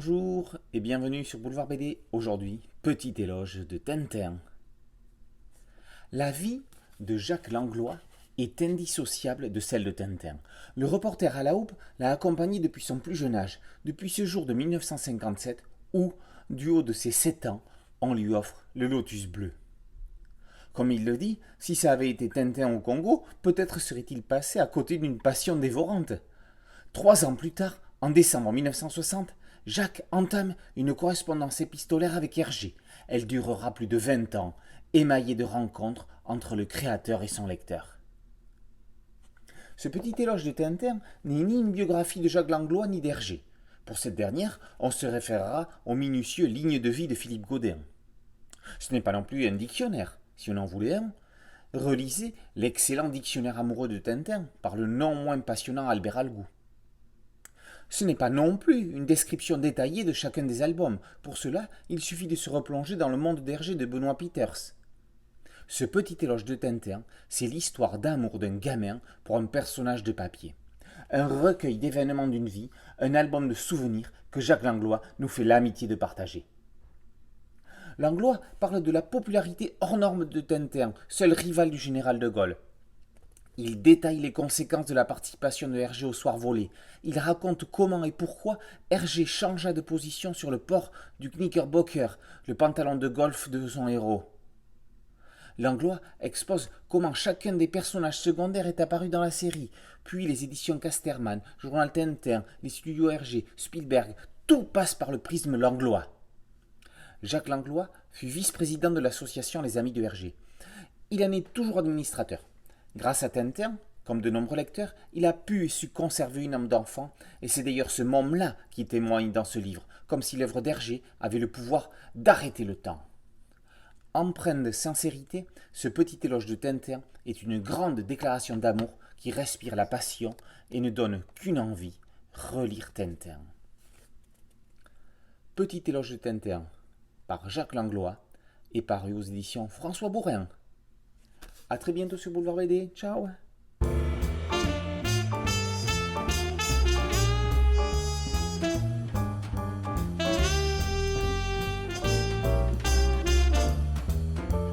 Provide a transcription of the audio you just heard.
Bonjour et bienvenue sur Boulevard BD. Aujourd'hui, petit éloge de Tintin. La vie de Jacques Langlois est indissociable de celle de Tintin. Le reporter à la houppe l'a accompagné depuis son plus jeune âge, depuis ce jour de 1957 où, du haut de ses 7 ans, on lui offre le lotus bleu. Comme il le dit, si ça avait été Tintin au Congo, peut-être serait-il passé à côté d'une passion dévorante. 3 ans plus tard, en décembre 1960, Jacques entame une correspondance épistolaire avec Hergé. Elle durera plus de 20 ans, émaillée de rencontres entre le créateur et son lecteur. Ce petit éloge de Tintin n'est ni une biographie de Jacques Langlois ni d'Hergé. Pour cette dernière, on se référera aux minutieux lignes de vie de Philippe Godin. Ce n'est pas non plus un dictionnaire, si on en voulait un. Relisez l'excellent dictionnaire amoureux de Tintin par le non moins passionnant Albert Algou. Ce n'est pas non plus une description détaillée de chacun des albums. Pour cela, il suffit de se replonger dans le monde d'Hergé de Benoît Peters. Ce petit éloge de Tintin, c'est l'histoire d'amour d'un gamin pour un personnage de papier. Un recueil d'événements d'une vie, un album de souvenirs que Jacques Langlois nous fait l'amitié de partager. Langlois parle de la popularité hors norme de Tintin, seul rival du général de Gaulle. Il détaille les conséquences de la participation de Hergé au soir volé. Il raconte comment et pourquoi Hergé changea de position sur le port du Knickerbocker, le pantalon de golf de son héros. Langlois expose comment chacun des personnages secondaires est apparu dans la série, puis les éditions Casterman, Journal Tintin, les studios Hergé, Spielberg, tout passe par le prisme Langlois. Jacques Langlois fut vice-président de l'association Les Amis de Hergé. Il en est toujours administrateur. Grâce à Tintin, comme de nombreux lecteurs, il a pu et su conserver une âme d'enfant, et c'est d'ailleurs ce môme-là qui témoigne dans ce livre, comme si l'œuvre d'Hergé avait le pouvoir d'arrêter le temps. Empreint de sincérité, ce petit éloge de Tintin est une grande déclaration d'amour qui respire la passion et ne donne qu'une envie, relire Tintin. Petit éloge de Tintin, par Jacques Langlois, et paru aux éditions François Bourrin. A très bientôt sur Boulevard BD. Ciao.